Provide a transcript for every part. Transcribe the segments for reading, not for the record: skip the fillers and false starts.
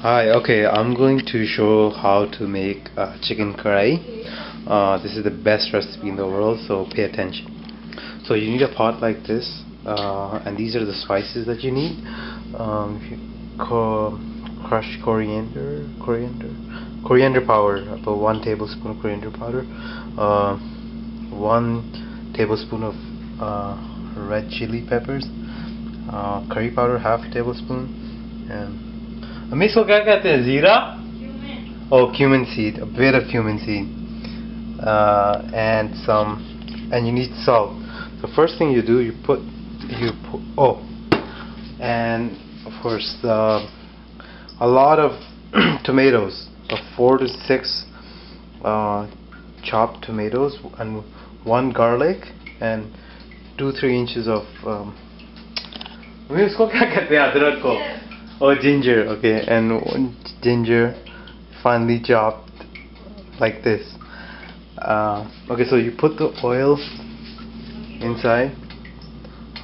Hi, okay, I'm going to show how to make chicken karahi. This is the best recipe in the world, so pay attention. So you need a pot like this, and these are the spices that you need. Crushed coriander powder, about 1 tablespoon of coriander powder, 1 tablespoon of red chili peppers, curry powder, half a tablespoon, and इसको क्या कहते हैं? जीरा? Oh, cumin seed, a bit of cumin seed, and you need salt. The first thing you do, you put, and of course a lot of tomatoes, 4 to 6 chopped tomatoes, and 1 garlic, and 2-3 inches of इसको क्या कहते हैं? अदरक को? Oh, ginger, okay, and 1 ginger finely chopped like this. Okay, so you put the oil inside.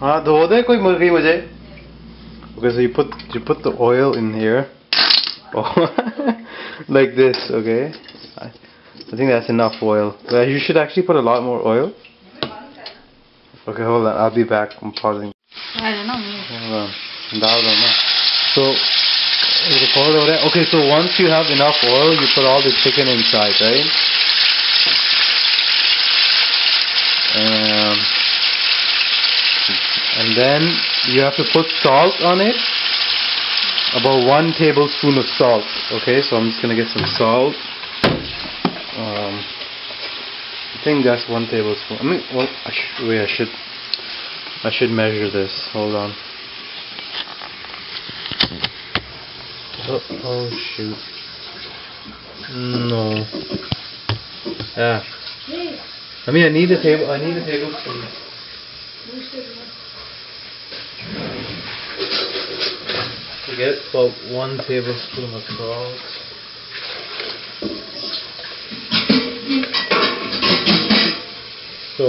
Okay, so you put the oil in here. Like this, okay. I think that's enough oil. But you should actually put a lot more oil. Okay, hold on, I'll be back. I'm pausing. I don't know. Hold on. So, okay, so once you have enough oil, you put all the chicken inside, right? And then you have to put salt on it, about 1 tablespoon of salt. Okay, so I'm just gonna get some salt. I think that's 1 tablespoon. I mean, well, I should measure this. Hold on. Oh shoot. No. Yeah. I mean, I need a tablespoon. You get about 1 tablespoon of salt. So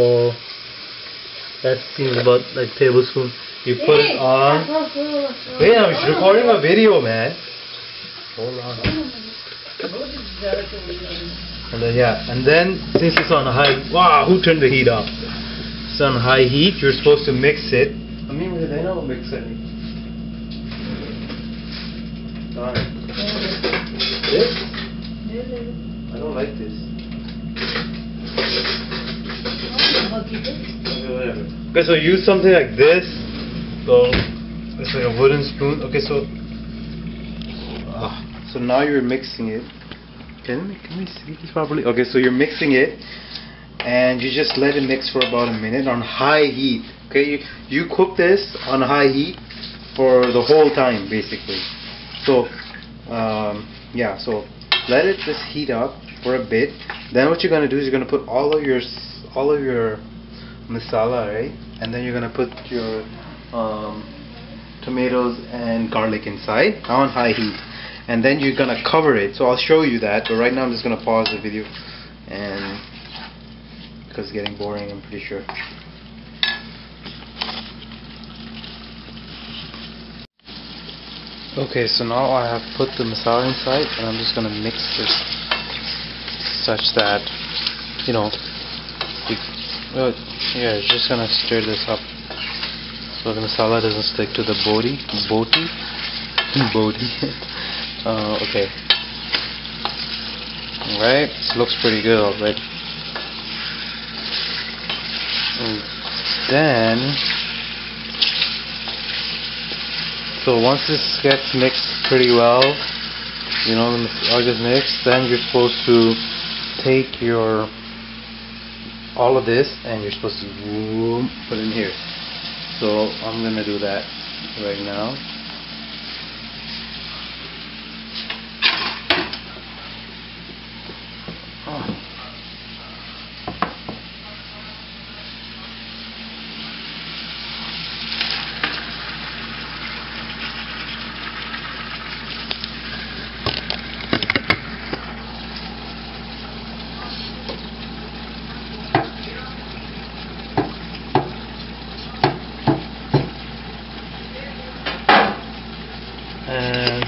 that seems about like tablespoon. You put it on. Wait, I'm recording a video, man. Hold on. And then since it's on high, wow, who turned the heat off? It's on high heat. You're supposed to mix it. I mean, they don't mix it. This? I don't like this. Okay, so use something like this. So it's like a wooden spoon. Okay, so now you're mixing it. Can we see this properly? Okay, so you're mixing it, and you just let it mix for about a minute on high heat. Okay, you cook this on high heat for the whole time, basically. So yeah, so let it just heat up for a bit. Then what you're gonna do is you're gonna put all of your masala, right? And then you're gonna put your tomatoes and garlic inside on high heat, and then you're gonna cover it. So I'll show you that, but right now I'm just gonna pause the video, and because it's getting boring, I'm pretty sure. Okay, so now I have put the masala inside, and I'm just gonna mix this such that, you know, yeah, just gonna stir this up so the masala doesn't stick to the boti. Okay. Alright, looks pretty good already. And then, so once this gets mixed pretty well, you know, the masala gets mixed, then you're supposed to take your all of this and you're supposed to put it in here. So I'm gonna do that right now.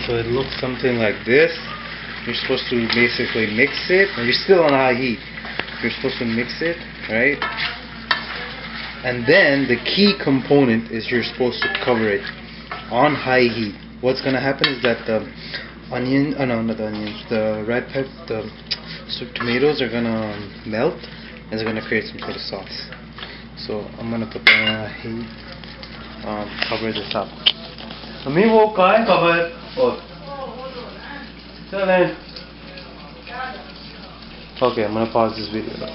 So it looks something like this. You're supposed to basically mix it, and you're still on high heat. You're supposed to mix it, right? And then the key component is you're supposed to cover it on high heat. What's gonna happen is that the onion, oh no, not the onions, the red pepper, the tomatoes are gonna melt, and they're gonna create some sort of sauce. So I'm gonna put that on high heat. Cover this up. Me wo kai cover. Oh. Okay, I'm gonna pause this video now.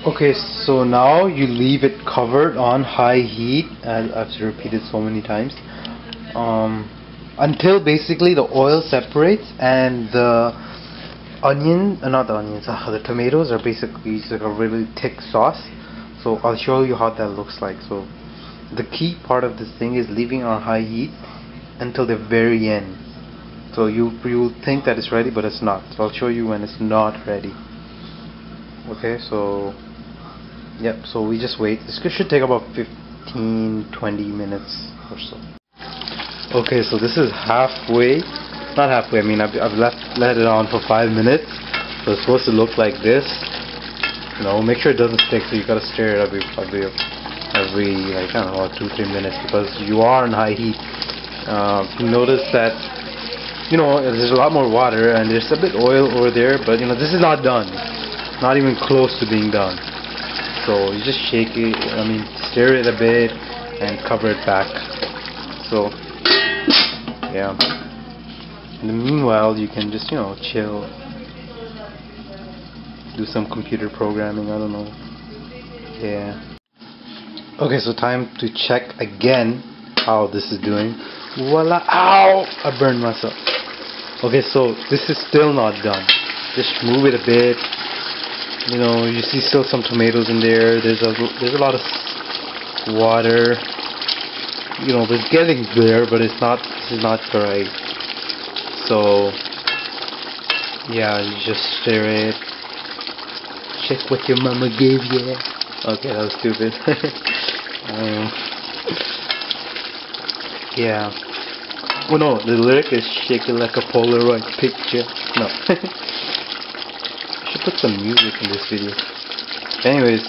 Okay, so now you leave it covered on high heat, as I've repeated so many times, until basically the oil separates and the the tomatoes are basically like a really thick sauce. So I'll show you how that looks like. So the key part of this thing is leaving on high heat until the very end. So you think that it's ready, but it's not. So I'll show you when it's not ready. Okay, so yep, so we just wait. This should take about 15-20 minutes or so. Okay, so this is halfway. Not halfway, I mean I've let it on for 5 minutes. So it's supposed to look like this. You know, make sure it doesn't stick, so you gotta stir it every like, I don't know, 2-3 minutes, because you are on high heat. You notice that, you know, there's a lot more water and there's a bit oil over there, but you know, this is not done. Not even close to being done. So you just shake it, stir it a bit and cover it back. So yeah. In the meanwhile, you can just, you know, chill, do some computer programming, I don't know. Yeah. Okay, so time to check again how this is doing. Voila! Ow! I burned myself. Okay, so this is still not done. Just move it a bit. You know, you see still some tomatoes in there. There's a lot of water. You know, it's getting there, but it's not. This is not right. So yeah, you just stir it. Check what your mama gave you. Okay, that was stupid. Yeah. Oh no, the lyric is shake it like a Polaroid picture. No. I should put some music in this video. Anyways,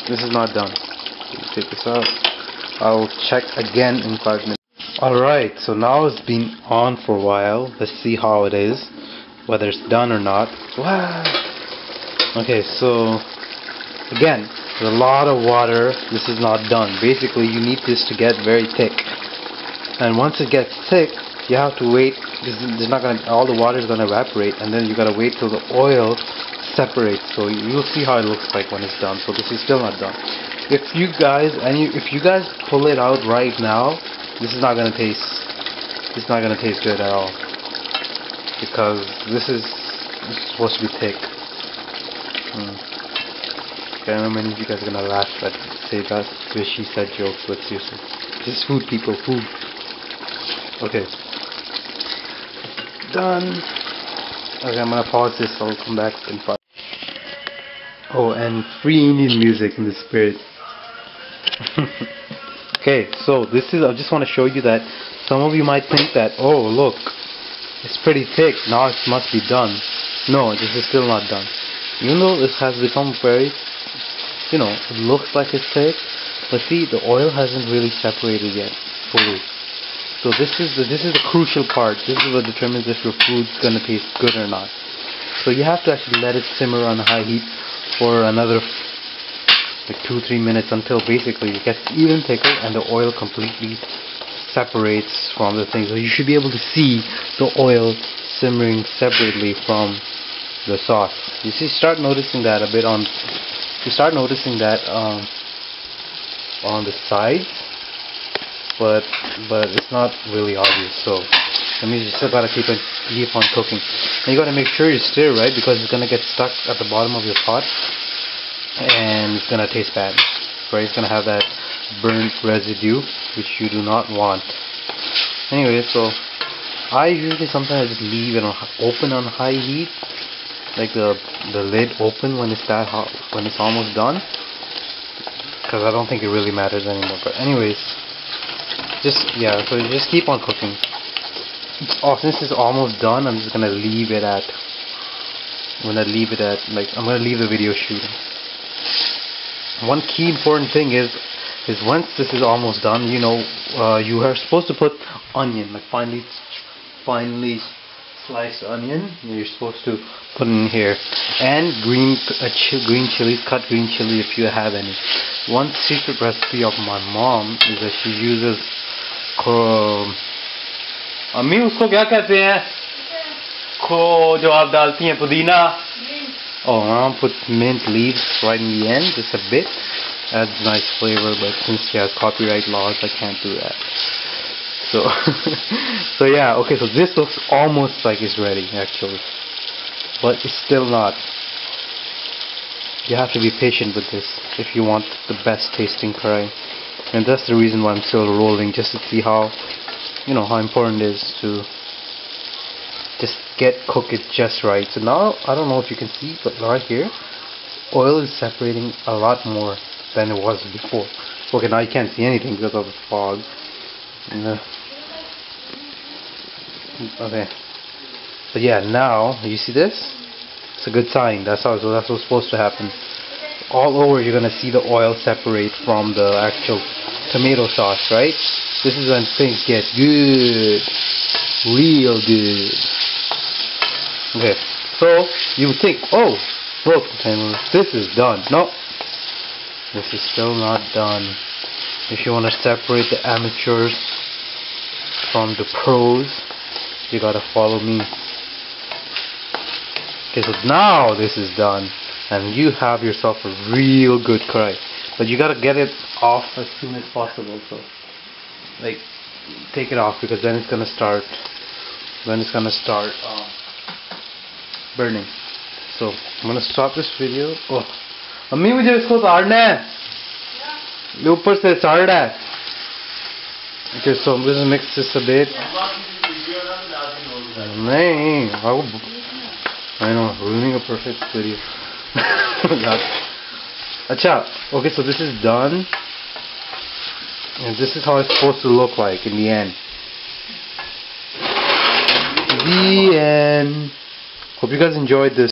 this is not done. Take this out. I'll check again in 5 minutes. Alright, so now it's been on for a while. Let's see how it is. Whether it's done or not. Wow. Okay, so again, there's a lot of water. This is not done. Basically, you need this to get very thick. And once it gets thick, you have to wait. There's not gonna, all the water is gonna evaporate, and then you gotta wait till the oil separates. So you'll see how it looks like when it's done. So this is still not done. If you guys pull it out right now, this is not gonna taste. It's not gonna taste good at all, because this is supposed to be thick. Okay, I know many of you guys are gonna laugh at say that the she said jokes, but seriously, this is food, people, food. Okay, done. Okay, I'm gonna pause this. I'll come back in 5. Oh, and free Indian music in the spirit. Okay, so this is. I just want to show you that some of you might think that, oh look, it's pretty thick. Now it must be done. No, this is still not done. Even though this has become very, you know, it looks like it's thick, but see, the oil hasn't really separated yet fully. So this is the crucial part. This is what determines if your food's gonna taste good or not. So you have to actually let it simmer on high heat for another like 2-3 minutes until basically it gets even thicker and the oil completely separates from the thing. So you should be able to see the oil simmering separately from the sauce. You see, start noticing that a bit on. You start noticing that on the sides, but it's not really obvious. So that means you still gotta keep on cooking. And you gotta make sure you stir, right, because it's gonna get stuck at the bottom of your pot, and it's gonna taste bad. Right, it's gonna have that burnt residue, which you do not want. Anyway, so I usually sometimes just leave it open on high heat, like the lid open when it's that hot, when it's almost done, because I don't think it really matters anymore. But anyways, so you just keep on cooking. Oh, since it's almost done, I'm just gonna leave it at. I'm gonna leave the video shooting. One key important thing is once this is almost done, you know, you are supposed to put onion, like finely sliced onion. You're supposed to put in here, and green chilies, cut green chili if you have any. One secret recipe of my mom is that she uses अम्मी उसको क्या कहते हैं को जो आप डालती हैं पुदीना. Oh, I'll put mint leaves right in the end, just a bit. Adds nice flavor, but since she has copyright laws, I can't do that. So, so yeah, okay, so this looks almost like it's ready, actually. But it's still not. You have to be patient with this if you want the best tasting karahi. And that's the reason why I'm still rolling, just to see how, you know, how important it is to just cook it just right. So now, I don't know if you can see, but right here, oil is separating a lot more than it was before. Okay, now you can't see anything because of the fog. Okay, but yeah, now you see this. It's a good sign. That's what's supposed to happen. All over, you're gonna see the oil separate from the actual tomato sauce, right? This is when things get good, real good. Okay, so you would think, oh, look, this is done. No, this is still not done. If you want to separate the amateurs from the pros, you gotta follow me. Okay, so now this is done, and you have yourself a real good karahi. But you gotta get it off as soon as possible. So, like, take it off, because then it's gonna start. Burning. So I'm gonna stop this video. Oh, अम्मी मुझे इसको उतारना है. ये ऊपर से साड़ा है. Okay, so I'm gonna mix this a bit. नहीं, I know, ruining a perfect video. Acha, okay, so this is done, and this is how it's supposed to look like in the end. The end. Hope you guys enjoyed this.